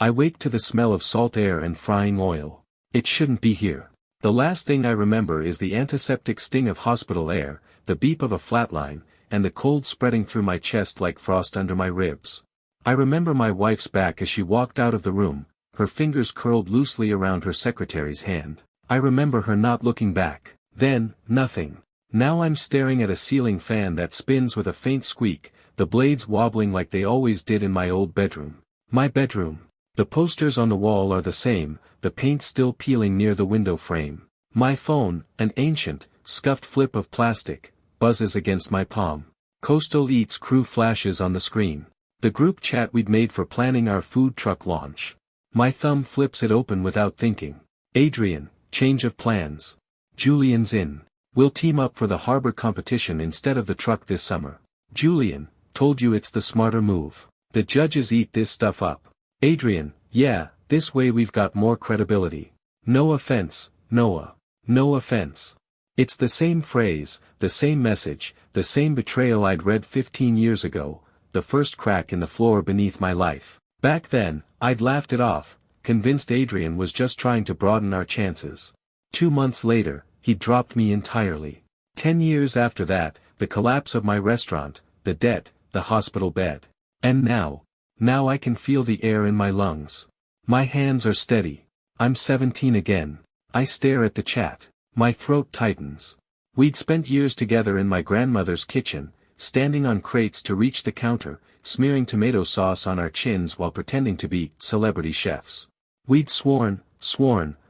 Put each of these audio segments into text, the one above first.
I wake to the smell of salt air and frying oil. It shouldn't be here. The last thing I remember is the antiseptic sting of hospital air, the beep of a flatline, and the cold spreading through my chest like frost under my ribs. I remember my wife's back as she walked out of the room, her fingers curled loosely around her secretary's hand. I remember her not looking back. Then, nothing. Now I'm staring at a ceiling fan that spins with a faint squeak, the blades wobbling like they always did in my old bedroom. My bedroom. The posters on the wall are the same, the paint still peeling near the window frame. My phone, an ancient, scuffed flip of plastic, buzzes against my palm. Coastal Eats crew flashes on the screen. The group chat we'd made for planning our food truck launch. My thumb flips it open without thinking. Adrian, change of plans. Julian's in. We'll team up for the harbor competition instead of the truck this summer. Julian, told you it's the smarter move. The judges eat this stuff up. Adrian, yeah, this way we've got more credibility. No offense, Noah. No offense. It's the same phrase, the same message, the same betrayal I'd read 15 years ago, the first crack in the floor beneath my life. Back then, I'd laughed it off, convinced Adrian was just trying to broaden our chances. 2 months later, he dropped me entirely. 10 years after that, the collapse of my restaurant, the debt, the hospital bed. And now I can feel the air in my lungs. My hands are steady. I'm 17 again. I stare at the chat. My throat tightens. We'd spent years together in my grandmother's kitchen, standing on crates to reach the counter, smearing tomato sauce on our chins while pretending to be celebrity chefs. We'd sworn,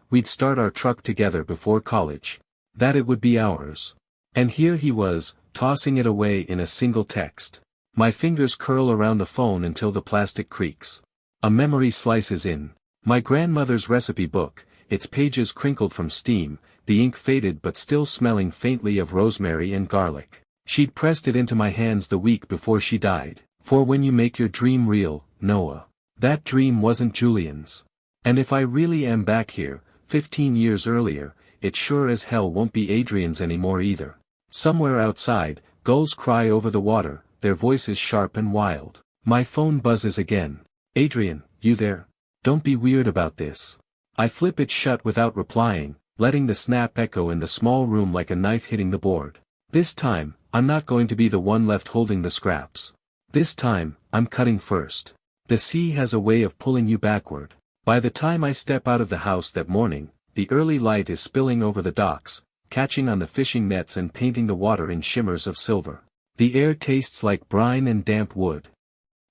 we'd start our truck together before college. That it would be ours. And here he was, tossing it away in a single text. My fingers curl around the phone until the plastic creaks. A memory slices in. My grandmother's recipe book, its pages crinkled from steam, the ink faded but still smelling faintly of rosemary and garlic. She'd pressed it into my hands the week before she died. For when you make your dream real, Noah. That dream wasn't Julian's. And if I really am back here, 15 years earlier, it sure as hell won't be Adrian's anymore either. Somewhere outside, gulls cry over the water, their voices sharp and wild. My phone buzzes again. Adrian, you there? Don't be weird about this. I flip it shut without replying, letting the snap echo in the small room like a knife hitting the board. This time, I'm not going to be the one left holding the scraps. This time, I'm cutting first. The sea has a way of pulling you backward. By the time I step out of the house that morning, the early light is spilling over the docks, catching on the fishing nets and painting the water in shimmers of silver. The air tastes like brine and damp wood.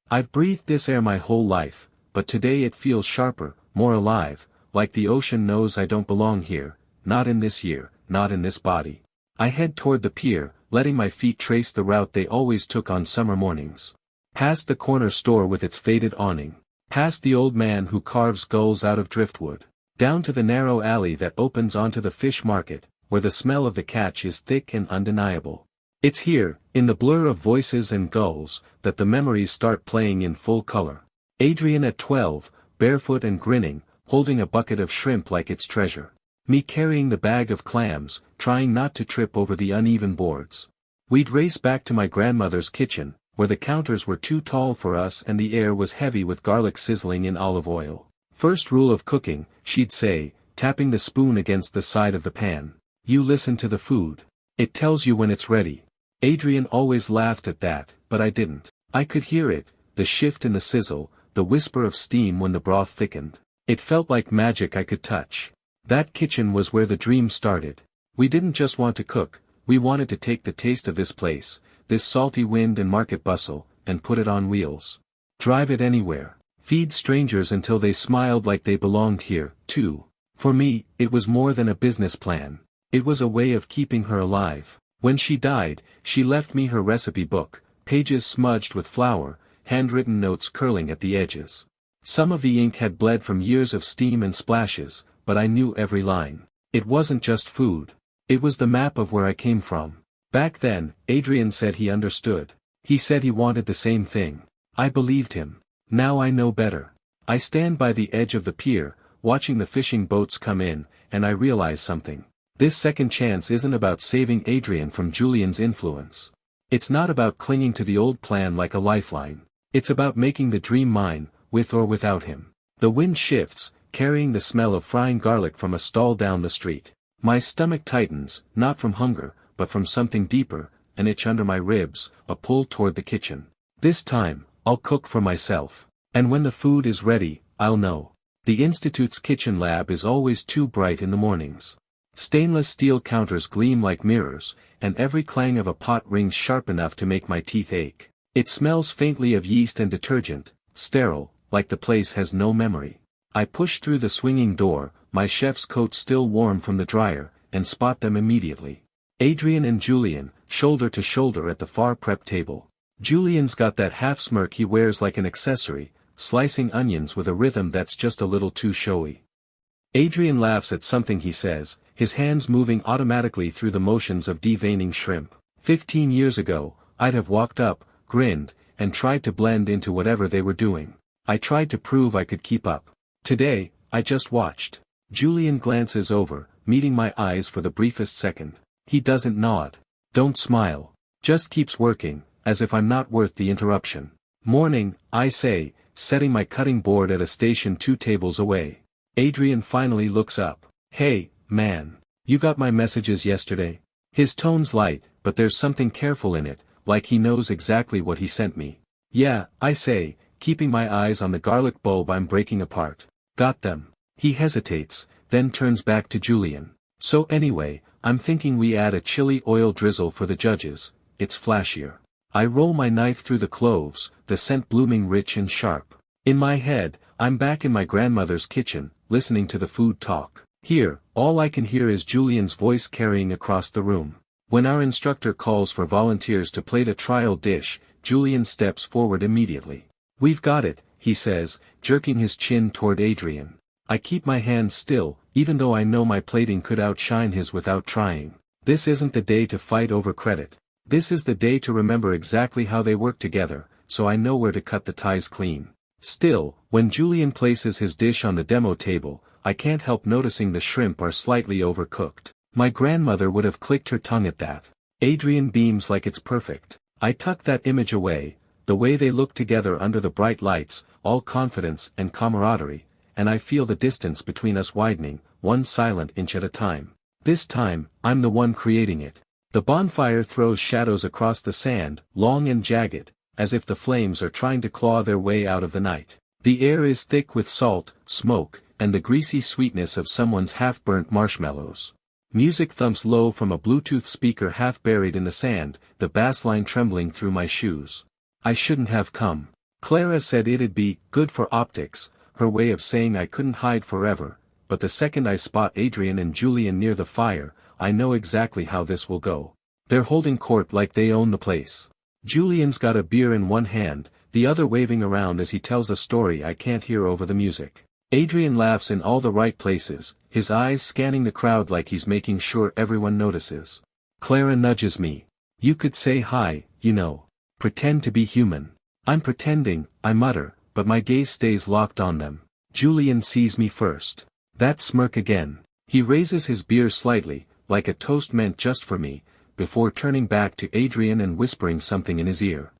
I've breathed this air my whole life, but today it feels sharper, more alive, like the ocean knows I don't belong here, not in this year, not in this body. I head toward the pier, letting my feet trace the route they always took on summer mornings. Past the corner store with its faded awning. Past the old man who carves gulls out of driftwood. Down to the narrow alley that opens onto the fish market, where the smell of the catch is thick and undeniable. It's here, in the blur of voices and gulls, that the memories start playing in full color. Adrian at 12, barefoot and grinning, holding a bucket of shrimp like its treasure. Me carrying the bag of clams, trying not to trip over the uneven boards. We'd race back to my grandmother's kitchen, where the counters were too tall for us and the air was heavy with garlic sizzling in olive oil. First rule of cooking, she'd say, tapping the spoon against the side of the pan. You listen to the food. It tells you when it's ready. Adrian always laughed at that, but I didn't. I could hear it, the shift in the sizzle, the whisper of steam when the broth thickened. It felt like magic I could touch. That kitchen was where the dream started. We didn't just want to cook, we wanted to take the taste of this place, this salty wind and market bustle, and put it on wheels. Drive it anywhere. Feed strangers until they smiled like they belonged here, too. For me, it was more than a business plan. It was a way of keeping her alive. When she died, she left me her recipe book, pages smudged with flour, handwritten notes curling at the edges. Some of the ink had bled from years of steam and splashes, but I knew every line. It wasn't just food. It was the map of where I came from. Back then, Adrian said he understood. He said he wanted the same thing. I believed him. Now I know better. I stand by the edge of the pier, watching the fishing boats come in, and I realize something. This second chance isn't about saving Adrian from Julian's influence. It's not about clinging to the old plan like a lifeline. It's about making the dream mine, with or without him. The wind shifts, carrying the smell of frying garlic from a stall down the street. My stomach tightens, not from hunger, but from something deeper, an itch under my ribs, a pull toward the kitchen. This time, I'll cook for myself. And when the food is ready, I'll know. The Institute's kitchen lab is always too bright in the mornings. Stainless steel counters gleam like mirrors, and every clang of a pot rings sharp enough to make my teeth ache. It smells faintly of yeast and detergent, sterile, like the place has no memory. I push through the swinging door, my chef's coat still warm from the dryer, and spot them immediately. Adrian and Julian, shoulder to shoulder at the far prep table. Julian's got that half-smirk he wears like an accessory, slicing onions with a rhythm that's just a little too showy. Adrian laughs at something he says, his hands moving automatically through the motions of deveining shrimp. 15 years ago, I'd have walked up, grinned, and tried to blend into whatever they were doing. I tried to prove I could keep up. Today, I just watched. Julian glances over, meeting my eyes for the briefest second. He doesn't nod. Don't smile. Just keeps working, as if I'm not worth the interruption. Morning, I say, setting my cutting board at a station 2 tables away. Adrian finally looks up. Hey, man. You got my messages yesterday? His tone's light, but there's something careful in it, like he knows exactly what he sent me. Yeah, I say, keeping my eyes on the garlic bulb I'm breaking apart. Got them. He hesitates, then turns back to Julian. So anyway, I'm thinking we add a chili oil drizzle for the judges, it's flashier. I roll my knife through the cloves, the scent blooming rich and sharp. In my head, I'm back in my grandmother's kitchen, listening to the food talk. Here, all I can hear is Julian's voice carrying across the room. When our instructor calls for volunteers to plate a trial dish, Julian steps forward immediately. We've got it, he says, jerking his chin toward Adrian. I keep my hands still, even though I know my plating could outshine his without trying. This isn't the day to fight over credit. This is the day to remember exactly how they work together, so I know where to cut the ties clean. Still, when Julian places his dish on the demo table, I can't help noticing the shrimp are slightly overcooked. My grandmother would have clicked her tongue at that. Adrian beams like it's perfect. I tuck that image away, the way they look together under the bright lights, all confidence and camaraderie, and I feel the distance between us widening, 1 silent inch at a time. This time, I'm the one creating it. The bonfire throws shadows across the sand, long and jagged, as if the flames are trying to claw their way out of the night. The air is thick with salt, smoke, and the greasy sweetness of someone's half-burnt marshmallows. Music thumps low from a Bluetooth speaker half buried in the sand, the bass line trembling through my shoes. I shouldn't have come. Clara said it'd be good for optics, her way of saying I couldn't hide forever, but the second I spot Adrian and Julian near the fire, I know exactly how this will go. They're holding court like they own the place. Julian's got a beer in one hand, the other waving around as he tells a story I can't hear over the music. Adrian laughs in all the right places, his eyes scanning the crowd like he's making sure everyone notices. Clara nudges me. You could say hi, you know. Pretend to be human. I'm pretending, I mutter, but my gaze stays locked on them. Julian sees me first. That smirk again. He raises his beer slightly, like a toast meant just for me, before turning back to Adrian and whispering something in his ear.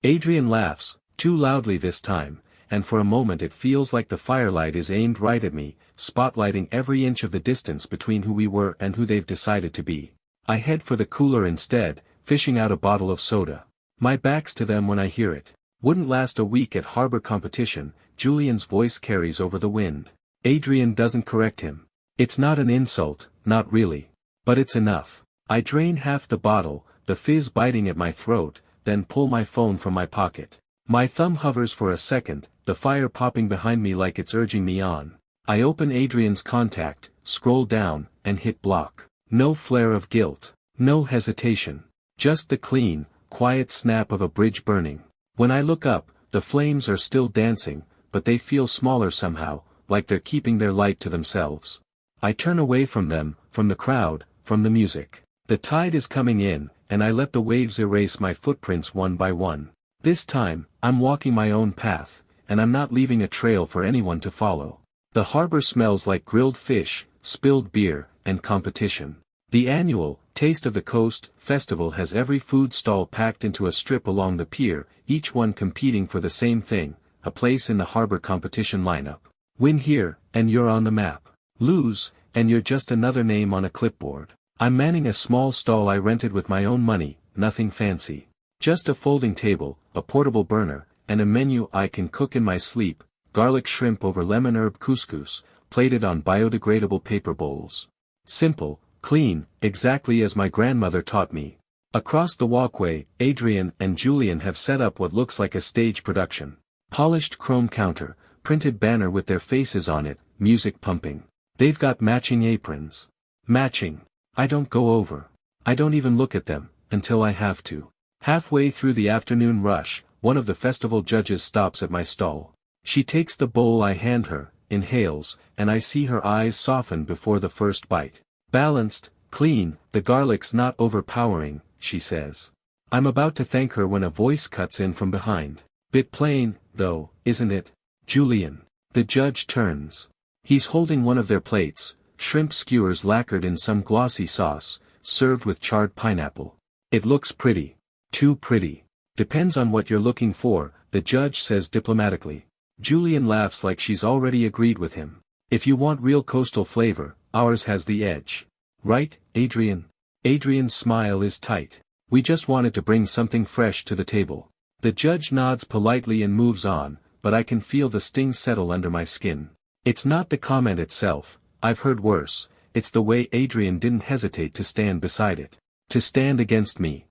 Adrian laughs, too loudly this time, and for a moment it feels like the firelight is aimed right at me, spotlighting every inch of the distance between who we were and who they've decided to be. I head for the cooler instead, fishing out a bottle of soda. My back's to them when I hear it. Wouldn't last a week at harbor competition, Julian's voice carries over the wind. Adrian doesn't correct him. It's not an insult, not really. But it's enough. I drain half the bottle, the fizz biting at my throat, then pull my phone from my pocket. My thumb hovers for a second, the fire popping behind me like it's urging me on. I open Adrian's contact, scroll down, and hit block. No flare of guilt. No hesitation. Just the clean, quiet snap of a bridge burning. When I look up, the flames are still dancing, but they feel smaller somehow, like they're keeping their light to themselves. I turn away from them, from the crowd, from the music. The tide is coming in, and I let the waves erase my footprints one by one. This time, I'm walking my own path, and I'm not leaving a trail for anyone to follow. The harbor smells like grilled fish, spilled beer, and competition. The annual Taste of the Coast festival has every food stall packed into a strip along the pier, each one competing for the same thing, a place in the harbor competition lineup. Win here, and you're on the map. Lose, and you're just another name on a clipboard. I'm manning a small stall I rented with my own money, nothing fancy. Just a folding table, a portable burner, and a menu I can cook in my sleep, garlic shrimp over lemon herb couscous, plated on biodegradable paper bowls. Simple, clean, exactly as my grandmother taught me. Across the walkway, Adrian and Julian have set up what looks like a stage production. Polished chrome counter, printed banner with their faces on it, music pumping. They've got matching aprons. Matching. I don't go over. I don't even look at them, until I have to. Halfway through the afternoon rush, one of the festival judges stops at my stall. She takes the bowl I hand her, inhales, and I see her eyes soften before the first bite. Balanced, clean, the garlic's not overpowering, she says. I'm about to thank her when a voice cuts in from behind. Bit plain, though, isn't it? Julian. The judge turns. He's holding one of their plates, shrimp skewers lacquered in some glossy sauce, served with charred pineapple. It looks pretty. Too pretty. Depends on what you're looking for, the judge says diplomatically. Julian laughs like she's already agreed with him. If you want real coastal flavor, ours has the edge. Right, Adrian? Adrian's smile is tight. We just wanted to bring something fresh to the table. The judge nods politely and moves on, but I can feel the sting settle under my skin. It's not the comment itself, I've heard worse, it's the way Adrian didn't hesitate to stand beside it. To stand against me.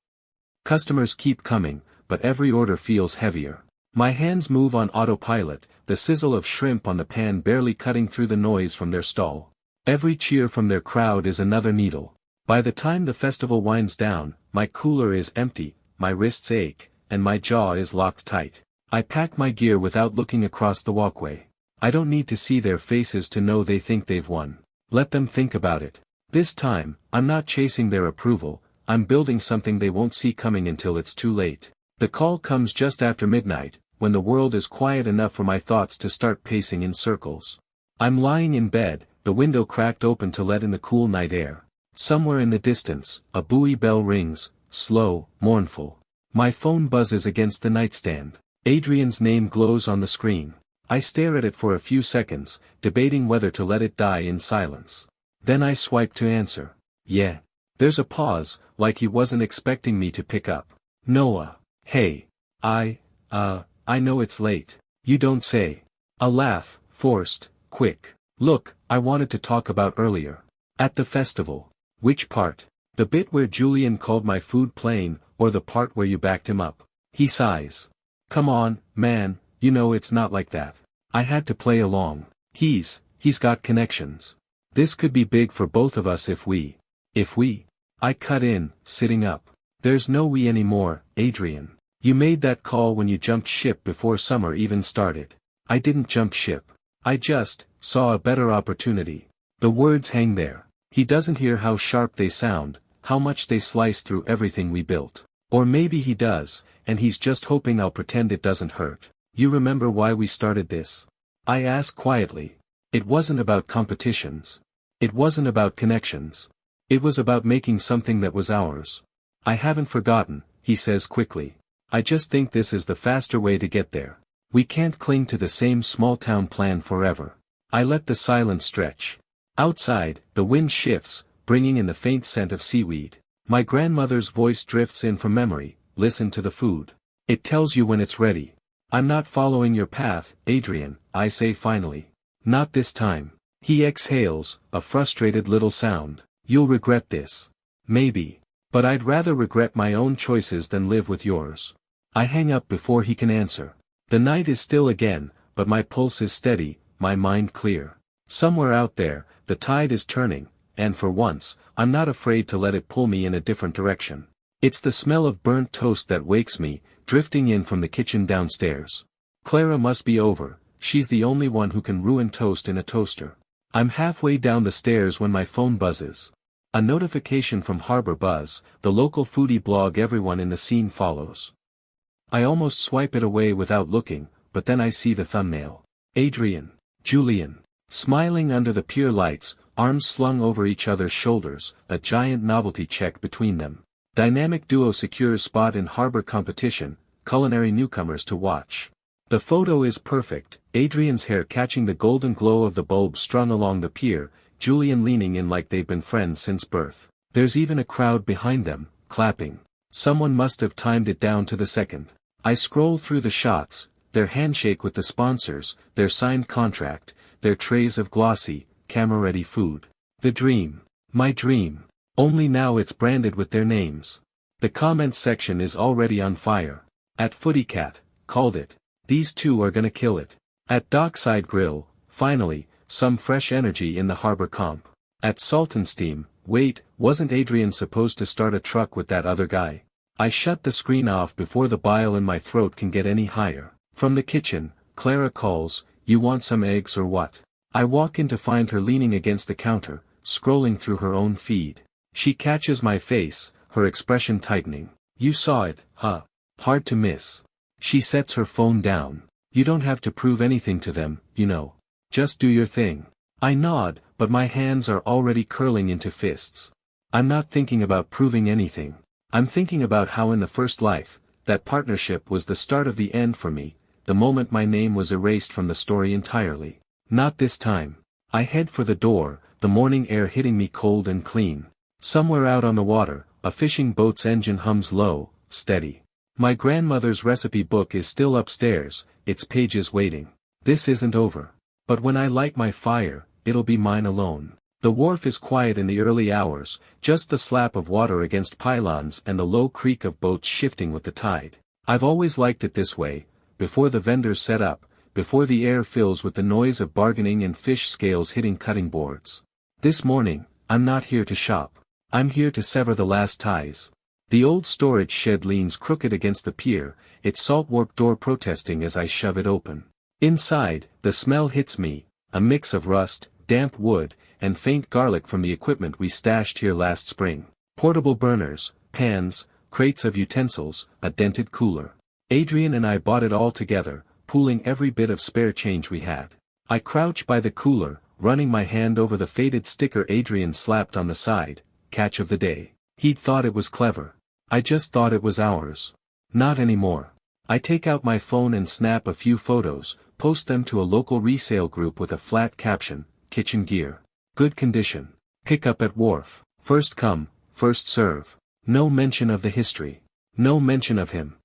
Customers keep coming, but every order feels heavier. My hands move on autopilot, the sizzle of shrimp on the pan barely cutting through the noise from their stall. Every cheer from their crowd is another needle. By the time the festival winds down, my cooler is empty, my wrists ache, and my jaw is locked tight. I pack my gear without looking across the walkway. I don't need to see their faces to know they think they've won. Let them think about it. This time, I'm not chasing their approval, I'm building something they won't see coming until it's too late. The call comes just after midnight, when the world is quiet enough for my thoughts to start pacing in circles. I'm lying in bed, the window cracked open to let in the cool night air. Somewhere in the distance, a buoy bell rings, slow, mournful. My phone buzzes against the nightstand. Adrian's name glows on the screen. I stare at it for a few seconds, debating whether to let it die in silence. Then I swipe to answer. Yeah. There's a pause, like he wasn't expecting me to pick up. Noah. Hey. I know it's late. You don't say. A laugh, forced, quick. Look, I wanted to talk about earlier. At the festival. Which part? The bit where Julian called my food plain, or the part where you backed him up? He sighs. Come on, man, you know it's not like that. I had to play along. He's got connections. This could be big for both of us if we. I cut in, sitting up. There's no we anymore, Adrian. You made that call when you jumped ship before summer even started. I didn't jump ship. I just saw a better opportunity. The words hang there. He doesn't hear how sharp they sound, how much they slice through everything we built. Or maybe he does, and he's just hoping I'll pretend it doesn't hurt. You remember why we started this? I ask quietly. It wasn't about competitions. It wasn't about connections. It was about making something that was ours. I haven't forgotten, he says quickly. I just think this is the faster way to get there. We can't cling to the same small-town plan forever. I let the silence stretch. Outside, the wind shifts, bringing in the faint scent of seaweed. My grandmother's voice drifts in from memory. Listen to the food. It tells you when it's ready. I'm not following your path, Adrian, I say finally. Not this time. He exhales, a frustrated little sound. You'll regret this. Maybe. But I'd rather regret my own choices than live with yours. I hang up before he can answer. The night is still again, but my pulse is steady, my mind clear. Somewhere out there, the tide is turning, and for once, I'm not afraid to let it pull me in a different direction. It's the smell of burnt toast that wakes me, drifting in from the kitchen downstairs. Clara must be over, she's the only one who can ruin toast in a toaster. I'm halfway down the stairs when my phone buzzes. A notification from Harbor Buzz, the local foodie blog everyone in the scene follows. I almost swipe it away without looking, but then I see the thumbnail. Adrian. Julian. Smiling under the pier lights, arms slung over each other's shoulders, a giant novelty check between them. Dynamic duo secures spot in harbor competition, culinary newcomers to watch. The photo is perfect, Adrian's hair catching the golden glow of the bulb strung along the pier, Julian leaning in like they've been friends since birth. There's even a crowd behind them, clapping. Someone must have timed it down to the second. I scroll through the shots, their handshake with the sponsors, their signed contract, their trays of glossy, camera-ready food. The dream. My dream. Only now it's branded with their names. The comments section is already on fire. At Footycat, called it. These two are gonna kill it. At Dockside Grill, finally, some fresh energy in the harbor comp. At Salt and Steam, wait, wasn't Adrian supposed to start a truck with that other guy? I shut the screen off before the bile in my throat can get any higher. From the kitchen, Clara calls, "You want some eggs or what?" I walk in to find her leaning against the counter, scrolling through her own feed. She catches my face, her expression tightening. "You saw it, huh? Hard to miss." She sets her phone down. "You don't have to prove anything to them, you know. Just do your thing." I nod, but my hands are already curling into fists. I'm not thinking about proving anything. I'm thinking about how in the first life, that partnership was the start of the end for me, the moment my name was erased from the story entirely. Not this time. I head for the door, the morning air hitting me cold and clean. Somewhere out on the water, a fishing boat's engine hums low, steady. My grandmother's recipe book is still upstairs, its pages waiting. This isn't over. But when I light my fire, it'll be mine alone. The wharf is quiet in the early hours, just the slap of water against pylons and the low creak of boats shifting with the tide. I've always liked it this way, before the vendors set up, before the air fills with the noise of bargaining and fish scales hitting cutting boards. This morning, I'm not here to shop. I'm here to sever the last ties. The old storage shed leans crooked against the pier, its salt-warped door protesting as I shove it open. Inside, the smell hits me, a mix of rust, damp wood, and faint garlic from the equipment we stashed here last spring. Portable burners, pans, crates of utensils, a dented cooler. Adrian and I bought it all together, pooling every bit of spare change we had. I crouch by the cooler, running my hand over the faded sticker Adrian slapped on the side, "Catch of the day." He'd thought it was clever. I just thought it was ours. Not anymore. I take out my phone and snap a few photos, post them to a local resale group with a flat caption, "Kitchen gear. Good condition. Pick up at wharf. First come, first serve." No mention of the history. No mention of him.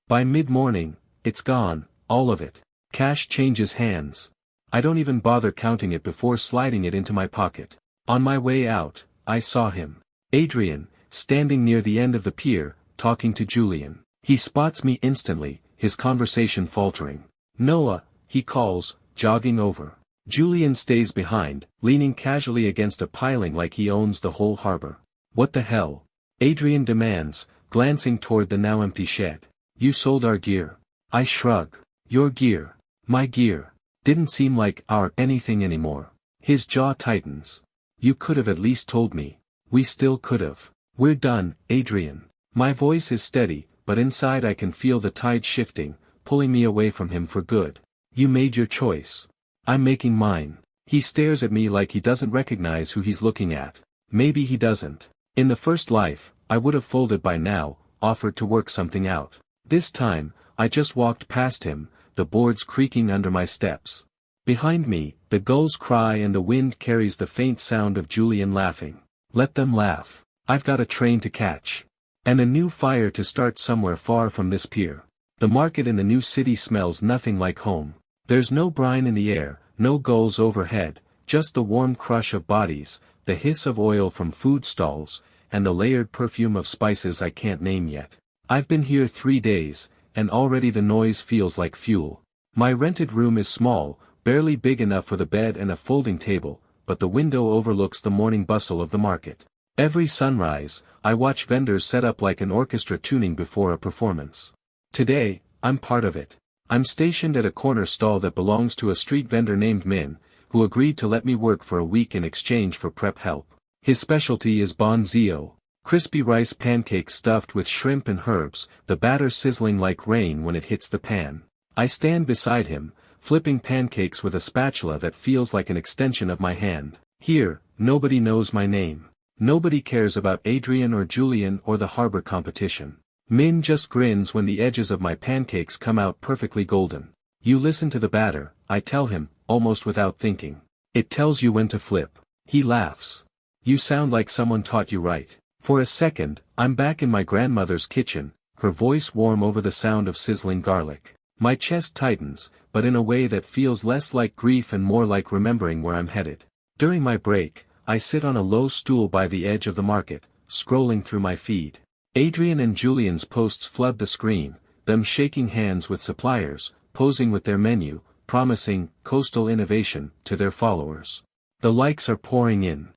By mid-morning, it's gone, all of it. Cash changes hands. I don't even bother counting it before sliding it into my pocket. On my way out, I saw him. Adrian, standing near the end of the pier, talking to Julian. He spots me instantly, his conversation faltering. "Noah," he calls, jogging over. Julian stays behind, leaning casually against a piling like he owns the whole harbor. "What the hell?" Adrian demands, glancing toward the now empty shed. "You sold our gear." I shrug. "Your gear. My gear. Didn't seem like our anything anymore." His jaw tightens. "You could have at least told me. We still could have. We're done, Adrian." My voice is steady, but inside I can feel the tide shifting, pulling me away from him for good. "You made your choice. I'm making mine." He stares at me like he doesn't recognize who he's looking at. Maybe he doesn't. In the first life, I would have folded by now, offered to work something out. This time, I just walked past him, the boards creaking under my steps. Behind me, the gulls cry and the wind carries the faint sound of Julian laughing. Let them laugh. I've got a train to catch. And a new fire to start somewhere far from this pier. The market in the new city smells nothing like home. There's no brine in the air, no gulls overhead, just the warm crush of bodies, the hiss of oil from food stalls, and the layered perfume of spices I can't name yet. I've been here 3 days, and already the noise feels like fuel. My rented room is small, barely big enough for the bed and a folding table, but the window overlooks the morning bustle of the market. Every sunrise, I watch vendors set up like an orchestra tuning before a performance. Today, I'm part of it. I'm stationed at a corner stall that belongs to a street vendor named Min, who agreed to let me work for a week in exchange for prep help. His specialty is bonzio, crispy rice pancakes stuffed with shrimp and herbs, the batter sizzling like rain when it hits the pan. I stand beside him, flipping pancakes with a spatula that feels like an extension of my hand. Here, nobody knows my name. Nobody cares about Adrian or Julian or the harbor competition. Min just grins when the edges of my pancakes come out perfectly golden. You listen to the batter, I tell him, almost without thinking. It tells you when to flip. He laughs. You sound like someone taught you right. For a second, I'm back in my grandmother's kitchen, her voice warm over the sound of sizzling garlic. My chest tightens, but in a way that feels less like grief and more like remembering where I'm headed. During my break, I sit on a low stool by the edge of the market, scrolling through my feed. Adrian and Julian's posts flood the screen, them shaking hands with suppliers, posing with their menu, promising coastal innovation to their followers. The likes are pouring in.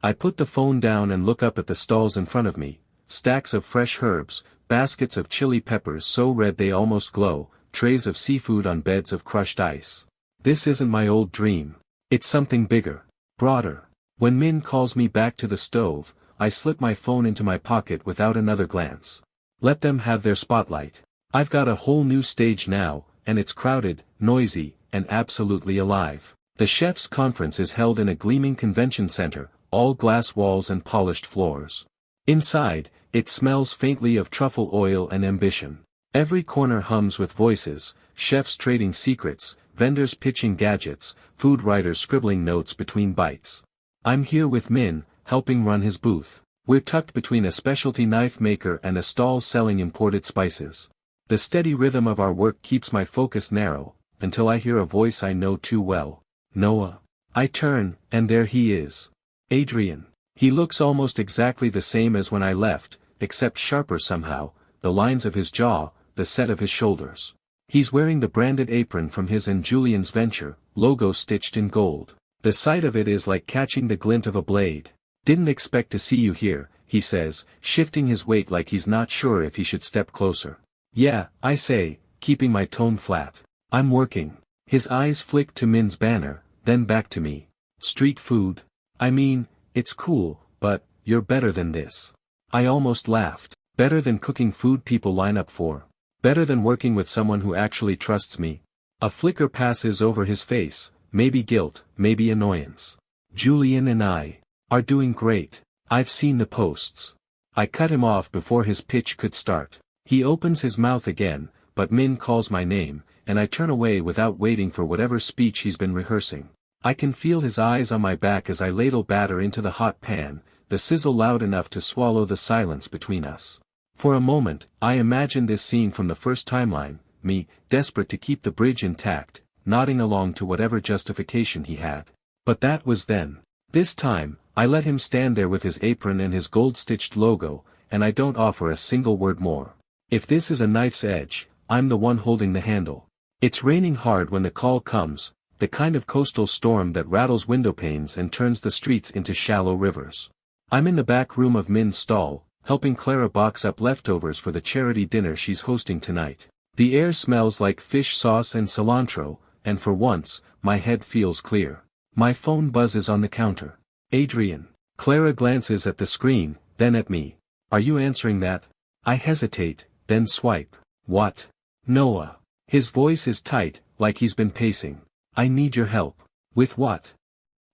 I put the phone down and look up at the stalls in front of me, stacks of fresh herbs, baskets of chili peppers so red they almost glow, trays of seafood on beds of crushed ice. This isn't my old dream. It's something bigger, broader. When Min calls me back to the stove, I slip my phone into my pocket without another glance. Let them have their spotlight. I've got a whole new stage now, and it's crowded, noisy, and absolutely alive. The chef's conference is held in a gleaming convention center, all glass walls and polished floors. Inside, it smells faintly of truffle oil and ambition. Every corner hums with voices, chefs trading secrets, vendors pitching gadgets, food writers scribbling notes between bites. I'm here with Min, helping run his booth. We're tucked between a specialty knife maker and a stall selling imported spices. The steady rhythm of our work keeps my focus narrow, until I hear a voice I know too well. Noah. I turn, and there he is. Adrian. He looks almost exactly the same as when I left, except sharper somehow, the lines of his jaw, the set of his shoulders. He's wearing the branded apron from his and Julian's venture, logo stitched in gold. The sight of it is like catching the glint of a blade. Didn't expect to see you here, he says, shifting his weight like he's not sure if he should step closer. Yeah, I say, keeping my tone flat. I'm working. His eyes flick to Min's banner, then back to me. Street food? I mean, it's cool, but, you're better than this. I almost laughed. Better than cooking food people line up for. Better than working with someone who actually trusts me. A flicker passes over his face, maybe guilt, maybe annoyance. Julian and I are doing great. I've seen the posts. I cut him off before his pitch could start. He opens his mouth again, but Min calls my name, and I turn away without waiting for whatever speech he's been rehearsing. I can feel his eyes on my back as I ladle batter into the hot pan, the sizzle loud enough to swallow the silence between us. For a moment, I imagined this scene from the first timeline, me, desperate to keep the bridge intact, nodding along to whatever justification he had. But that was then. This time, I let him stand there with his apron and his gold-stitched logo, and I don't offer a single word more. If this is a knife's edge, I'm the one holding the handle. It's raining hard when the call comes, the kind of coastal storm that rattles window panes and turns the streets into shallow rivers. I'm in the back room of Min's stall, helping Clara box up leftovers for the charity dinner she's hosting tonight. The air smells like fish sauce and cilantro, and for once, my head feels clear. My phone buzzes on the counter. Adrian. Clara glances at the screen, then at me. Are you answering that? I hesitate, then swipe. What? Noah. His voice is tight, like he's been pacing. I need your help. With what?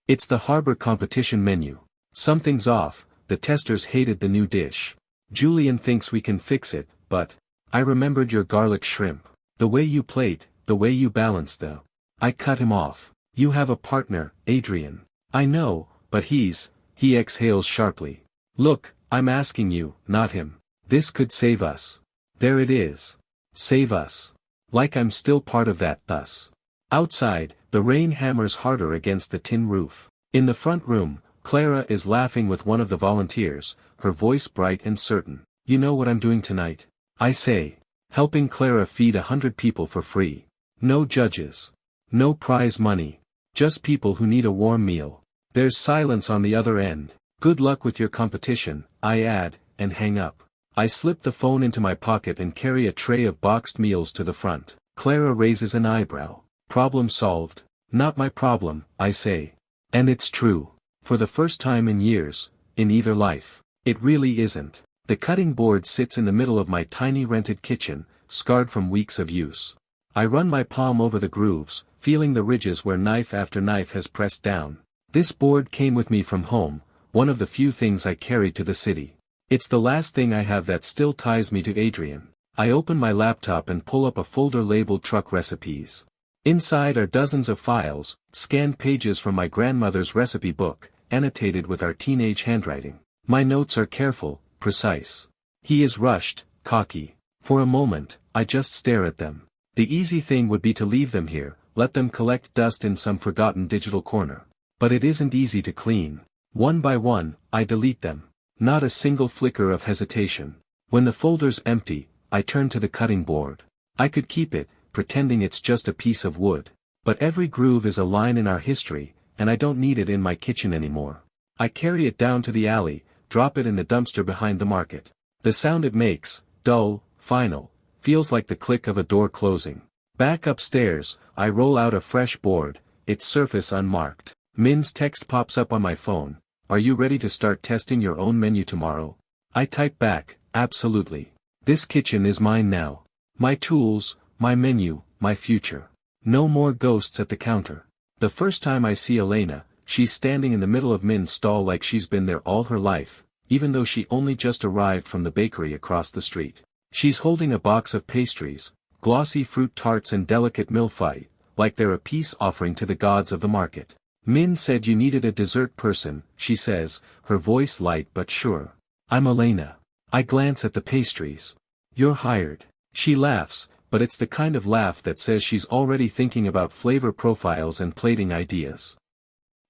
It's the harbor competition menu. Something's off, the testers hated the new dish. Julian thinks we can fix it, but I remembered your garlic shrimp. The way you plate, the way you balance the. I cut him off. You have a partner, Adrian. I know, but he exhales sharply. Look, I'm asking you, not him. This could save us. There it is. Save us. Like I'm still part of that us. Outside, the rain hammers harder against the tin roof. In the front room, Clara is laughing with one of the volunteers, her voice bright and certain. You know what I'm doing tonight? I say. Helping Clara feed 100 people for free. No judges. No prize money. Just people who need a warm meal. There's silence on the other end. Good luck with your competition, I add, and hang up. I slip the phone into my pocket and carry a tray of boxed meals to the front. Clara raises an eyebrow. Problem solved. Not my problem, I say. And it's true. For the first time in years, in either life. It really isn't. The cutting board sits in the middle of my tiny rented kitchen, scarred from weeks of use. I run my palm over the grooves, feeling the ridges where knife after knife has pressed down. This board came with me from home, one of the few things I carried to the city. It's the last thing I have that still ties me to Adrian. I open my laptop and pull up a folder labeled truck recipes. Inside are dozens of files, scanned pages from my grandmother's recipe book, annotated with our teenage handwriting. My notes are careful, precise. He is rushed, cocky. For a moment, I just stare at them. The easy thing would be to leave them here, let them collect dust in some forgotten digital corner. But it isn't easy to clean. One by one, I delete them. Not a single flicker of hesitation. When the folder's empty, I turn to the cutting board. I could keep it, pretending it's just a piece of wood. But every groove is a line in our history, and I don't need it in my kitchen anymore. I carry it down to the alley, drop it in the dumpster behind the market. The sound it makes, dull, final, feels like the click of a door closing. Back upstairs, I roll out a fresh board, its surface unmarked. Min's text pops up on my phone. Are you ready to start testing your own menu tomorrow? I type back, absolutely. This kitchen is mine now. My tools, my menu, my future. No more ghosts at the counter. The first time I see Elena, she's standing in the middle of Min's stall like she's been there all her life, even though she only just arrived from the bakery across the street. She's holding a box of pastries, glossy fruit tarts and delicate millefeuille, like they're a peace offering to the gods of the market. Min said you needed a dessert person, she says, her voice light but sure. I'm Elena. I glance at the pastries. You're hired. She laughs, but it's the kind of laugh that says she's already thinking about flavor profiles and plating ideas.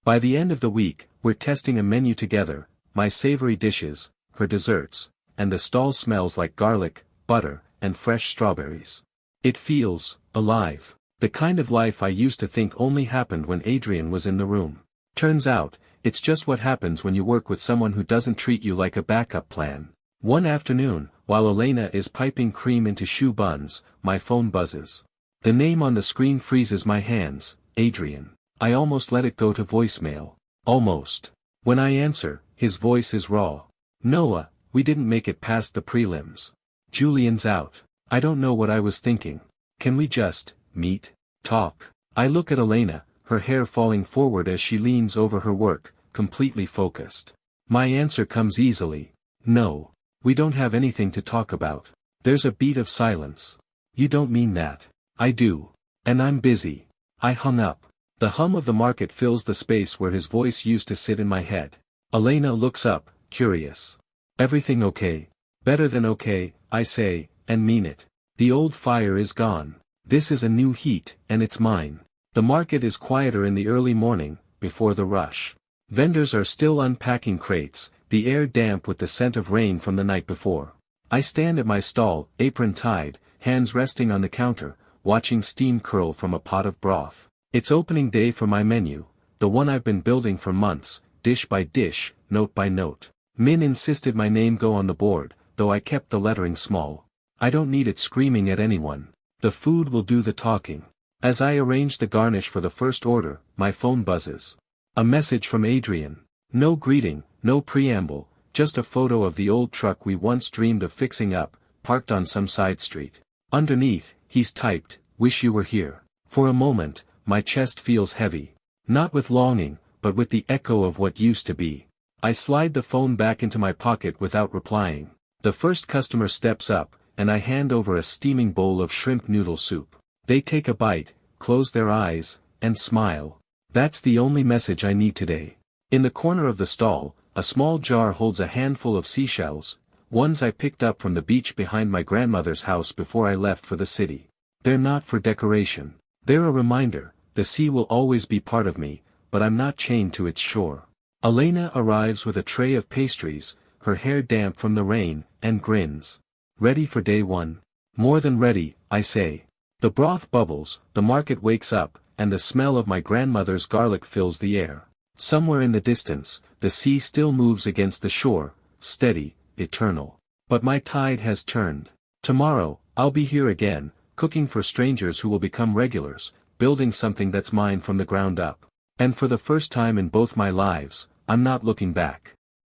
By the end of the week, we're testing a menu together, my savory dishes, her desserts, and the stall smells like garlic, butter, and fresh strawberries. It feels alive. The kind of life I used to think only happened when Adrian was in the room. Turns out, it's just what happens when you work with someone who doesn't treat you like a backup plan. One afternoon, while Elena is piping cream into choux buns, my phone buzzes. The name on the screen freezes my hands, Adrian. I almost let it go to voicemail. Almost. When I answer, his voice is raw. Noah, we didn't make it past the prelims. Julian's out. I don't know what I was thinking. Can we just meet? Talk. I look at Elena, her hair falling forward as she leans over her work, completely focused. My answer comes easily. No. We don't have anything to talk about. There's a beat of silence. You don't mean that. I do. And I'm busy. I hung up. The hum of the market fills the space where his voice used to sit in my head. Elena looks up, curious. Everything okay? Better than okay, I say, and mean it. The old fire is gone. This is a new heat, and it's mine. The market is quieter in the early morning, before the rush. Vendors are still unpacking crates, the air damp with the scent of rain from the night before. I stand at my stall, apron tied, hands resting on the counter, watching steam curl from a pot of broth. It's opening day for my menu, the one I've been building for months, dish by dish, note by note. Min insisted my name go on the board, though I kept the lettering small. I don't need it screaming at anyone. The food will do the talking. As I arrange the garnish for the first order, my phone buzzes. A message from Adrian. No greeting, no preamble, just a photo of the old truck we once dreamed of fixing up, parked on some side street. Underneath, he's typed, "Wish you were here." For a moment, my chest feels heavy. Not with longing, but with the echo of what used to be. I slide the phone back into my pocket without replying. The first customer steps up, and I hand over a steaming bowl of shrimp noodle soup. They take a bite, close their eyes, and smile. That's the only message I need today. In the corner of the stall, a small jar holds a handful of seashells, ones I picked up from the beach behind my grandmother's house before I left for the city. They're not for decoration. They're a reminder, the sea will always be part of me, but I'm not chained to its shore. Elena arrives with a tray of pastries, her hair damp from the rain, and grins. Ready for day one? More than ready, I say. The broth bubbles, the market wakes up, and the smell of my grandmother's garlic fills the air. Somewhere in the distance, the sea still moves against the shore, steady, eternal. But my tide has turned. Tomorrow, I'll be here again, cooking for strangers who will become regulars, building something that's mine from the ground up. And for the first time in both my lives, I'm not looking back.